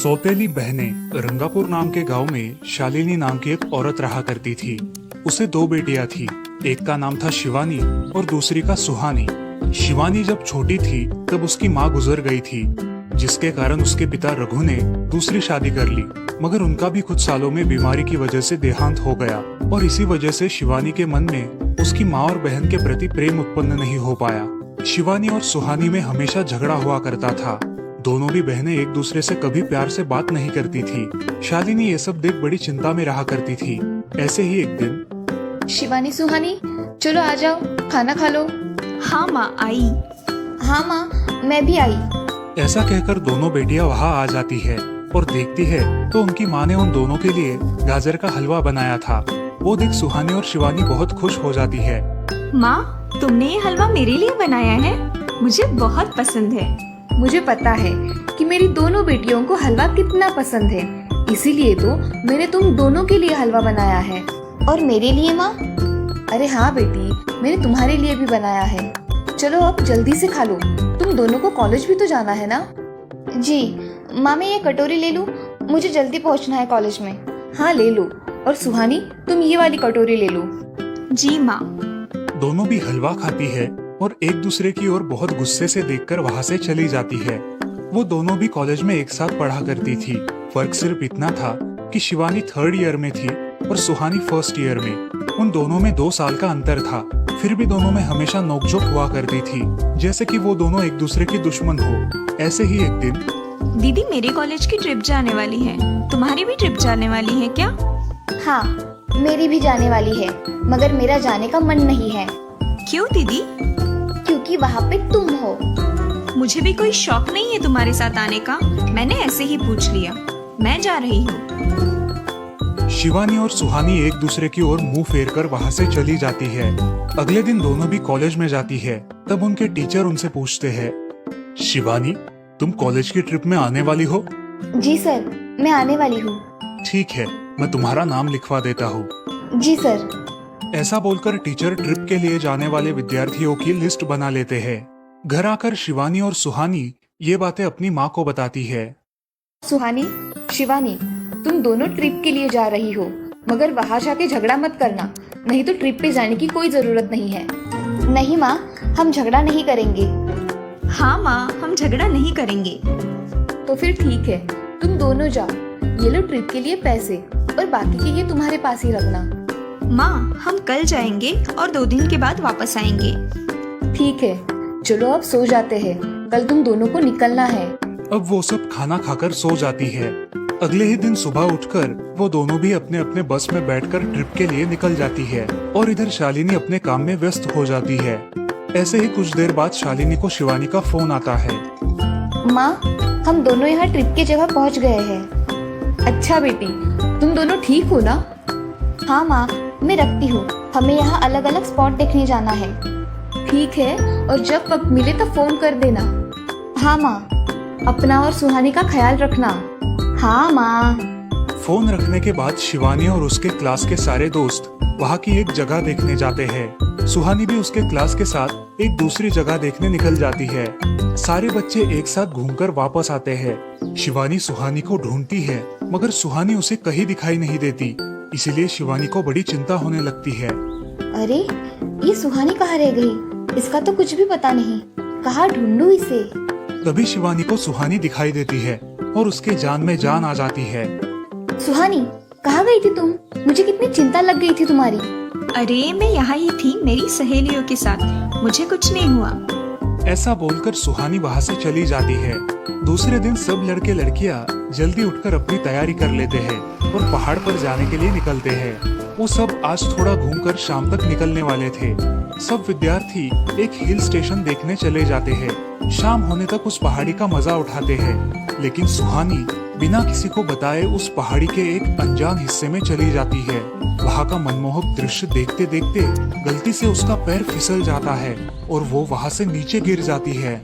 सौतेली बहनें रंगापुर नाम के गांव में शालिनी नाम की एक औरत रहा करती थी। उसे दो बेटियां थी। एक का नाम था शिवानी और दूसरी का सुहानी। शिवानी जब छोटी थी तब उसकी माँ गुजर गई थी, जिसके कारण उसके पिता रघु ने दूसरी शादी कर ली, मगर उनका भी कुछ सालों में बीमारी की वजह से देहांत हो गया और इसी वजह से शिवानी के मन में उसकी माँ और बहन के प्रति प्रेम उत्पन्न नहीं हो पाया। शिवानी और सुहानी में हमेशा झगड़ा हुआ करता था। दोनों भी बहनें एक दूसरे से कभी प्यार से बात नहीं करती थी। शालिनी ये सब देख बड़ी चिंता में रहा करती थी। ऐसे ही एक दिन, शिवानी, सुहानी, चलो आ जाओ, खाना खा लो। हाँ माँ, आई। हाँ माँ, मैं भी आई। ऐसा कहकर दोनों बेटियां वहाँ आ जाती है और देखती है तो उनकी माँ ने उन दोनों के लिए गाजर का हलवा बनाया था। वो देख सुहानी और शिवानी बहुत खुश हो जाती है। माँ, तुमने ये हलवा मेरे लिए बनाया है, मुझे बहुत पसंद है। मुझे पता है कि मेरी दोनों बेटियों को हलवा कितना पसंद है, इसीलिए तो मैंने तुम दोनों के लिए हलवा बनाया है। और मेरे लिए माँ? अरे हाँ बेटी, मैंने तुम्हारे लिए भी बनाया है। चलो अब जल्दी से खा लो, तुम दोनों को कॉलेज भी तो जाना है ना। जी माँ, मैं ये कटोरी ले लूँ, मुझे जल्दी पहुँचना है कॉलेज में। हाँ ले लो। और सुहानी, तुम ये वाली कटोरी ले लो। जी माँ। दोनों भी हलवा खाती है और एक दूसरे की ओर बहुत गुस्से से देखकर वहाँ से चली जाती है। वो दोनों भी कॉलेज में एक साथ पढ़ा करती थी। फर्क सिर्फ इतना था कि शिवानी 3rd ईयर में थी और सुहानी 1st ईयर में। उन दोनों में 2 साल का अंतर था, फिर भी दोनों में हमेशा नोकझोंक हुआ करती थी, जैसे कि वो दोनों एक दूसरे की दुश्मन हो। ऐसे ही एक दिन, दीदी, मेरे कॉलेज की ट्रिप जाने वाली है, तुम्हारी भी ट्रिप जाने वाली है क्या? हाँ, मेरी भी जाने वाली है, मगर मेरा जाने का मन नहीं है। क्यों दीदी? क्योंकि वहाँ पे तुम हो। मुझे भी कोई शौक नहीं है तुम्हारे साथ आने का, मैंने ऐसे ही पूछ लिया। मैं जा रही हूँ। शिवानी और सुहानी एक दूसरे की ओर मुंह फेरकर वहाँ से चली जाती है। अगले दिन दोनों भी कॉलेज में जाती है। तब उनके टीचर उनसे पूछते हैं, शिवानी, तुम कॉलेज की ट्रिप में आने वाली हो? जी सर, मैं आने वाली हूँ। ठीक है, मैं तुम्हारा नाम लिखवा देता हूँ। जी सर। ऐसा बोलकर टीचर ट्रिप के लिए जाने वाले विद्यार्थियों की लिस्ट बना लेते हैं। घर आकर शिवानी और सुहानी ये बातें अपनी माँ को बताती है। सुहानी, शिवानी, तुम दोनों ट्रिप के लिए जा रही हो, मगर वहाँ जाके झगड़ा मत करना, नहीं तो ट्रिप पे जाने की कोई जरूरत नहीं है। नहीं माँ, हम झगड़ा नहीं करेंगे। हाँ माँ, हम झगड़ा नहीं करेंगे। तो फिर ठीक है, तुम दोनों जाओ। ये लो ट्रिप के लिए पैसे, और बाकी के ये तुम्हारे पास ही रखना। माँ, हम कल जाएंगे और 2 दिन के बाद वापस आएंगे। ठीक है, चलो अब सो जाते हैं, कल तुम दोनों को निकलना है। अब वो सब खाना खाकर सो जाती है। अगले ही दिन सुबह उठकर वो दोनों भी अपने अपने बस में बैठकर ट्रिप के लिए निकल जाती है और इधर शालिनी अपने काम में व्यस्त हो जाती है। ऐसे ही कुछ देर बाद शालिनी को शिवानी का फोन आता है। माँ, हम दोनों यहाँ ट्रिप की जगह पहुँच गए हैं। अच्छा बेटी, तुम दोनों ठीक हो ना? हाँ माँ, मैं रखती हूँ, हमें यहाँ अलग अलग स्पॉट देखने जाना है। ठीक है, और जब वक्त मिले तो फोन कर देना। हाँ माँ, अपना और सुहानी का ख्याल रखना। हाँ माँ। फोन रखने के बाद शिवानी और उसके क्लास के सारे दोस्त वहाँ की एक जगह देखने जाते हैं। सुहानी भी उसके क्लास के साथ एक दूसरी जगह देखने निकल जाती है। सारे बच्चे एक साथ घूमकर वापस आते हैं। शिवानी सुहानी को ढूंढती है, मगर सुहानी उसे कहीं दिखाई नहीं देती, इसीलिए शिवानी को बड़ी चिंता होने लगती है। अरे, ये सुहानी कहाँ रह गई? इसका तो कुछ भी पता नहीं, कहाँ ढूंढूं इसे? तभी शिवानी को सुहानी दिखाई देती है और उसके जान में जान आ जाती है। सुहानी, कहाँ गई थी तुम? मुझे कितनी चिंता लग गई थी तुम्हारी। अरे, मैं यहाँ ही थी मेरी सहेलियों के साथ, मुझे कुछ नहीं हुआ। ऐसा बोलकर सुहानी वहाँ से चली जाती है। दूसरे दिन सब लड़के लड़कियाँ जल्दी उठकर अपनी तैयारी कर लेते हैं और पहाड़ पर जाने के लिए निकलते हैं। वो सब आज थोड़ा घूमकर शाम तक निकलने वाले थे। सब विद्यार्थी एक हिल स्टेशन देखने चले जाते हैं। शाम होने तक उस पहाड़ी का मजा उठाते हैं, लेकिन सुहानी बिना किसी को बताए उस पहाड़ी के एक अनजान हिस्से में चली जाती है। वहाँ का मनमोहक दृश्य देखते देखते गलती से उसका पैर फिसल जाता है और वो वहाँ से नीचे गिर जाती है।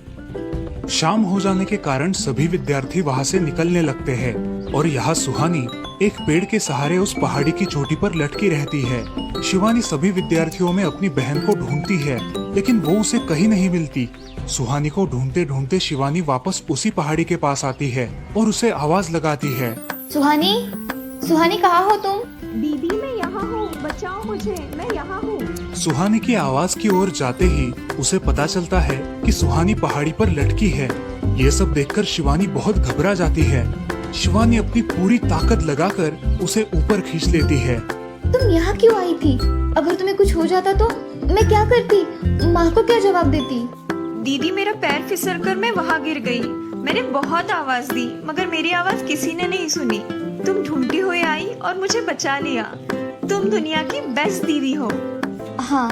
शाम हो जाने के कारण सभी विद्यार्थी वहाँ से निकलने लगते हैं और यहाँ सुहानी एक पेड़ के सहारे उस पहाड़ी की चोटी पर लटकी रहती है। शिवानी सभी विद्यार्थियों में अपनी बहन को ढूंढती है, लेकिन वो उसे कहीं नहीं मिलती। सुहानी को ढूंढते ढूंढते शिवानी वापस उसी पहाड़ी के पास आती है और उसे आवाज लगाती है। सुहानी, सुहानी कहाँ हो तुम? दीदी मैं यहाँ हूँ, बचाओ मुझे, मैं यहाँ हूँ। सुहानी की आवाज की ओर जाते ही उसे पता चलता है कि सुहानी पहाड़ी पर लटकी है। ये सब देखकर शिवानी बहुत घबरा जाती है। शिवानी अपनी पूरी ताकत लगाकर उसे ऊपर खींच लेती है। तुम यहाँ क्यों आई थी? अगर तुम्हें कुछ हो जाता तो मैं क्या करती? माँ को क्या जवाब देती? दीदी मेरा पैर फिसल कर मैं वहाँ गिर गई। मैंने बहुत आवाज दी मगर मेरी आवाज किसी ने नहीं सुनी। तुम ढूंढती हुई आई और मुझे बचा लिया। तुम दुनिया की बेस्ट दीदी हो। हाँ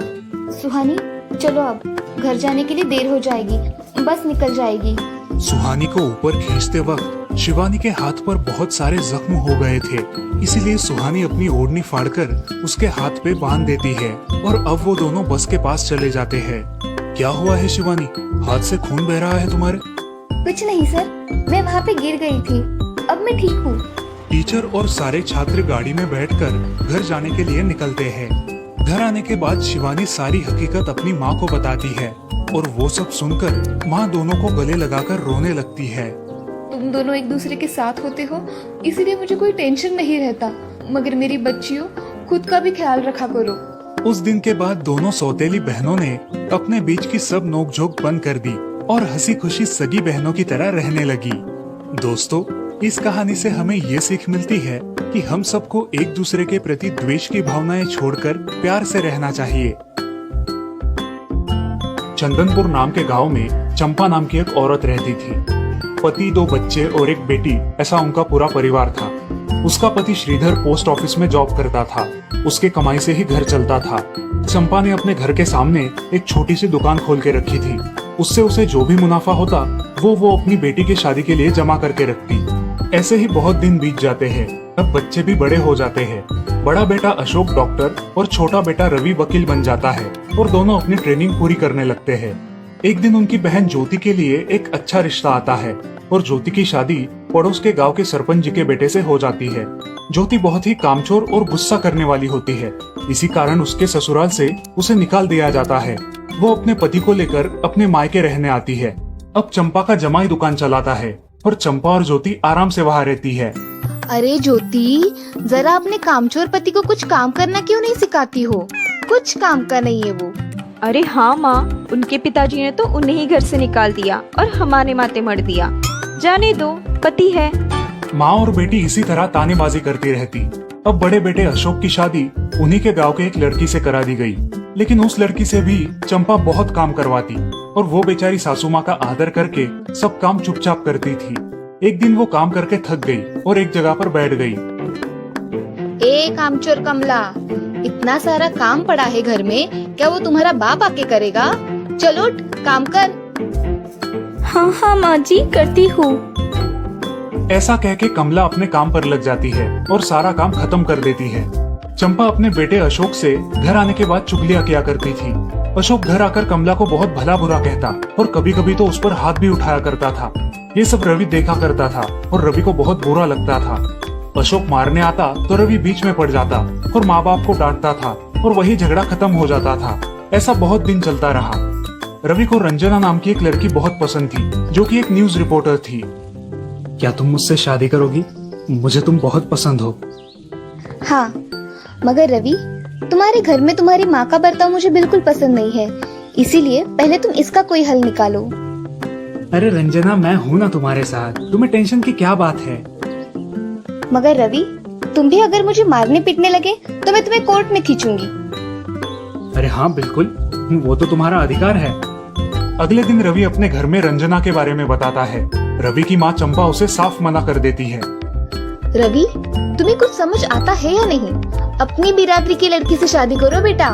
सुहानी, चलो अब घर जाने के लिए देर हो जाएगी, बस निकल जाएगी। सुहानी को ऊपर खींचते वक्त शिवानी के हाथ पर बहुत सारे जख्म हो गए थे, इसीलिए सुहानी अपनी ओढ़नी फाड़कर उसके हाथ पे बांध देती है और अब वो दोनों बस के पास चले जाते हैं। क्या हुआ है शिवानी, हाथ से खून बह रहा है तुम्हारे? कुछ नहीं सर, मैं वहाँ पे गिर गई थी, अब मैं ठीक हूँ। टीचर और सारे छात्र गाड़ी में बैठकर घर जाने के लिए निकलते हैं। घर आने के बाद शिवानी सारी हकीकत अपनी माँ को बताती है और वो सब सुनकर माँ दोनों को गले लगाकर रोने लगती है। तुम दोनों एक दूसरे के साथ होते हो इसीलिए मुझे कोई टेंशन नहीं रहता, मगर मेरी बच्चियों खुद का भी ख्याल रखा करो। उस दिन के बाद दोनों सौतेली बहनों ने अपने बीच की सब नोकझोंक बंद कर दी और हंसी खुशी सगी बहनों की तरह रहने लगी। दोस्तों, इस कहानी से हमें ये सीख मिलती है कि हम सबको एक दूसरे के प्रति द्वेष की भावनाएं छोड़कर प्यार से रहना चाहिए। चंदनपुर नाम के गांव में चंपा नाम की एक औरत रहती थी। पति, 2 बच्चे और एक बेटी, ऐसा उनका पूरा परिवार था। उसका पति श्रीधर पोस्ट ऑफिस में जॉब करता था। उसके कमाई से ही घर चलता था। चंपा ने अपने घर के सामने एक छोटी सी दुकान खोल के रखी थी। उससे उसे जो भी मुनाफा होता वो अपनी बेटी की शादी के लिए जमा करके रखती। ऐसे ही बहुत दिन बीत जाते हैं। अब बच्चे भी बड़े हो जाते हैं। बड़ा बेटा अशोक डॉक्टर और छोटा बेटा रवि वकील बन जाता है और दोनों अपनी ट्रेनिंग पूरी करने लगते हैं। एक दिन उनकी बहन ज्योति के लिए एक अच्छा रिश्ता आता है और ज्योति की शादी पड़ोस के गांव के सरपंच जी के बेटे से हो जाती है। ज्योति बहुत ही कामचोर और गुस्सा करने वाली होती है। इसी कारण उसके ससुराल से उसे निकाल दिया जाता है। वो अपने पति को लेकर अपने मायके रहने आती है। अब चंपा का जमाई दुकान चलाता है और चंपा और ज्योति आराम से वहाँ रहती है। अरे ज्योति, जरा अपने कामचोर पति को कुछ काम करना क्यों नहीं सिखाती हो? कुछ काम का नहीं है वो। अरे हाँ माँ, उनके पिताजी ने तो उन्हें ही घर से निकाल दिया और हमारे माथे मर दिया। जाने दो, पति है। माँ और बेटी इसी तरह तानेबाजी करती रहती। अब बड़े बेटे अशोक की शादी उन्हीं के गांव के एक लड़की से करा दी गई, लेकिन उस लड़की से भी चंपा बहुत काम करवाती और वो बेचारी सासू माँ का आदर करके सब काम चुपचाप करती थी। एक दिन वो काम करके थक गई और एक जगह पर बैठ गई। ए कामचोर कमला, इतना सारा काम पड़ा है घर में, क्या वो तुम्हारा बाप आके करेगा? चलो उठ, काम कर। हाँ हाँ माँ जी, करती हूँ। ऐसा कह के कमला अपने काम पर लग जाती है और सारा काम खत्म कर देती है। चंपा अपने बेटे अशोक से घर आने के बाद चुगलियां किया करती थी। अशोक घर आकर कमला को बहुत भला बुरा कहता और कभी कभी तो उस पर हाथ भी उठाया करता था। ये सब रवि देखा करता था और रवि को बहुत बुरा लगता था। अशोक मारने आता तो रवि बीच में पड़ जाता और माँ बाप को डांटता था और वही झगड़ा खत्म हो जाता था। ऐसा बहुत दिन चलता रहा। रवि को रंजना नाम की एक लड़की बहुत पसंद थी, जो कि एक न्यूज रिपोर्टर थी। क्या तुम मुझसे शादी करोगी? मुझे तुम बहुत पसंद हो। हाँ, मगर रवि, तुम्हारे घर में तुम्हारी माँ का बर्ताव मुझे बिल्कुल पसंद नहीं है, इसीलिए पहले तुम इसका कोई हल निकालो। अरे रंजना, मैं हूँ ना तुम्हारे साथ, तुम्हें टेंशन की क्या बात है? मगर रवि, तुम भी अगर मुझे मारने पीटने लगे तो मैं तुम्हें कोर्ट में खींचूंगी। अरे हाँ बिल्कुल, वो तो तुम्हारा अधिकार है। अगले दिन रवि अपने घर में रंजना के बारे में बताता है। रवि की माँ चंपा उसे साफ मना कर देती है। रवि, तुम्हें कुछ समझ आता है या नहीं? अपनी बिरादरी की लड़की से शादी करो बेटा।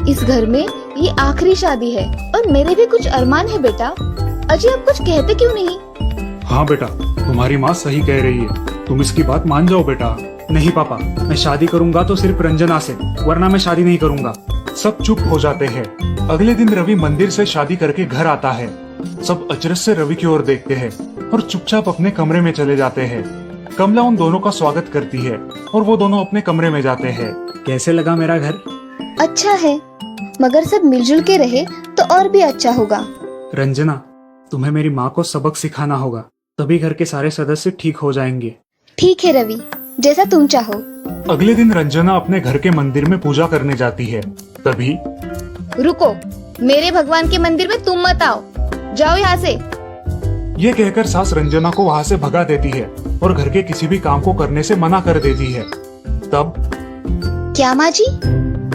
इस घर में ये आखिरी शादी है और मेरे भी कुछ अरमान है बेटा। अजय, आप कुछ कहते क्यों नहीं? हाँ बेटा, तुम्हारी माँ सही कह रही है, तुम इसकी बात मान जाओ बेटा। नहीं पापा, मैं शादी करूंगा तो सिर्फ रंजना से, वरना मैं शादी नहीं करूंगा। सब चुप हो जाते हैं। अगले दिन रवि मंदिर से शादी करके घर आता है। सब अचरज से रवि की ओर देखते हैं और चुपचाप अपने कमरे में चले जाते हैं। कमला उन दोनों का स्वागत करती है और वो दोनों अपने कमरे में जाते हैं। कैसे लगा मेरा घर? अच्छा है, मगर सब मिलजुल के रहे तो और भी अच्छा होगा। रंजना, तुम्हें मेरी माँ को सबक सिखाना होगा, तभी घर के सारे सदस्य ठीक हो जाएंगे। ठीक है रवि, जैसा तुम चाहो। अगले दिन रंजना अपने घर के मंदिर में पूजा करने जाती है। तभी रुको, मेरे भगवान के मंदिर में तुम मत आओ, जाओ यहाँ से। ये कहकर सास रंजना को वहाँ से भगा देती है और घर के किसी भी काम को करने से मना कर देती है। तब क्या माँ जी,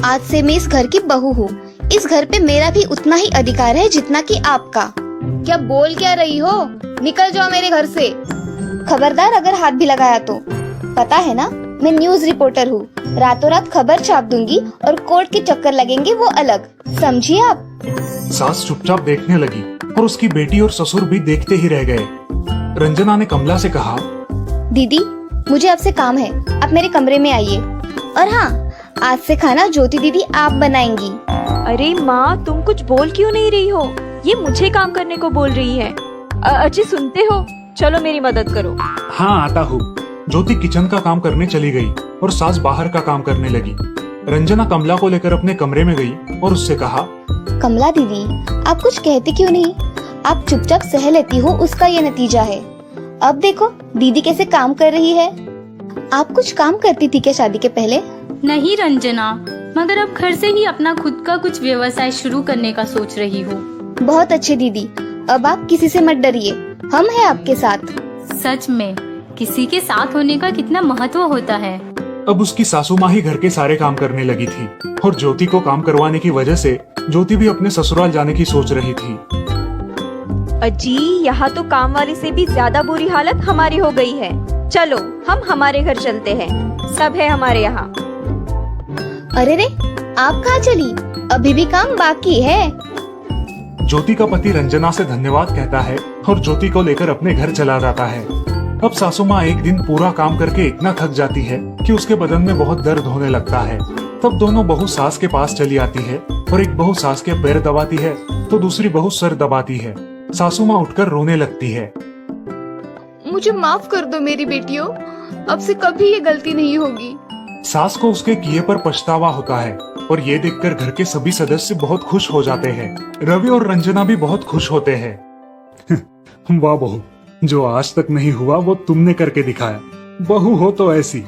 आज से मैं इस घर की बहू हूँ। इस घर पे मेरा भी उतना ही अधिकार है जितना कि आपका। क्या बोल क्या रही हो? निकल जाओ मेरे घर से। खबरदार अगर हाथ भी लगाया तो। पता है ना, मैं न्यूज रिपोर्टर हूँ। रातों रात खबर छाप दूंगी और कोर्ट के चक्कर लगेंगे वो अलग, समझिए आप। सास चुपचाप देखने लगी और उसकी बेटी और ससुर भी देखते ही रह गए। रंजना ने कमला से कहा, दीदी मुझे आपसे काम है, आप मेरे कमरे में आइए। और हाँ, आज से खाना ज्योति दीदी आप बनाएंगी। अरे माँ, तुम कुछ बोल क्यों नहीं रही हो? ये मुझे काम करने को बोल रही है। अजी सुनते हो, चलो मेरी मदद करो। हाँ आता हूँ। ज्योति किचन का काम करने चली गई और सास बाहर का काम करने लगी। रंजना कमला को लेकर अपने कमरे में गई और उससे कहा, कमला दीदी आप कुछ कहते क्यों नहीं? आप चुपचाप सह लेती हो, उसका ये नतीजा है। अब देखो दीदी कैसे काम कर रही है। आप कुछ काम करती थी क्या शादी के पहले? नहीं रंजना, मगर अब घर से ही अपना खुद का कुछ व्यवसाय शुरू करने का सोच रही हूँ। बहुत अच्छे दीदी, अब आप किसी से मत डरिए, हम हैं आपके साथ। सच में किसी के साथ होने का कितना महत्व होता है। अब उसकी सासू माँ ही घर के सारे काम करने लगी थी और ज्योति को काम करवाने की वजह से ज्योति भी अपने ससुराल जाने की सोच रही थी। अजी, यहाँ तो काम वाली से भी ज्यादा बुरी हालत हमारी हो गई है। चलो हम हमारे घर चलते हैं, सब है हमारे यहाँ। अरे रे, आप कहाँ चली? अभी भी काम बाकी है। ज्योति का पति रंजना से धन्यवाद कहता है और ज्योति को लेकर अपने घर चला जाता है। अब सासू माँ एक दिन पूरा काम करके इतना थक जाती है कि उसके बदन में बहुत दर्द होने लगता है। तब दोनों बहू सास के पास चली आती है और एक बहू सास के पैर दबाती है तो दूसरी बहू सर दबाती है। सासू माँ उठकर रोने लगती है। मुझे माफ कर दो मेरी बेटियों, अब से कभी ये गलती नहीं होगी। सास को उसके किए पर पछतावा होता है और ये देखकर घर के सभी सदस्य बहुत खुश हो जाते हैं। रवि और रंजना भी बहुत खुश होते हैं। वाह बहू, जो आज तक नहीं हुआ वो तुमने करके दिखाया। बहू हो तो ऐसी।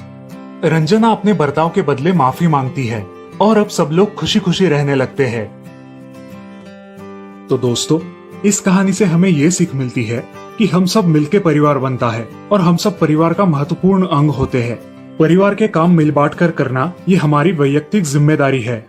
रंजना अपने बर्ताव के बदले माफी मांगती है और अब सब लोग खुशी खुशी रहने लगते हैं। तो दोस्तों, इस कहानी से हमें ये सीख मिलती है कि हम सब मिलके परिवार बनता है और हम सब परिवार का महत्वपूर्ण अंग होते हैं। परिवार के काम मिल बांट कर करना ये हमारी वैयक्तिक जिम्मेदारी है।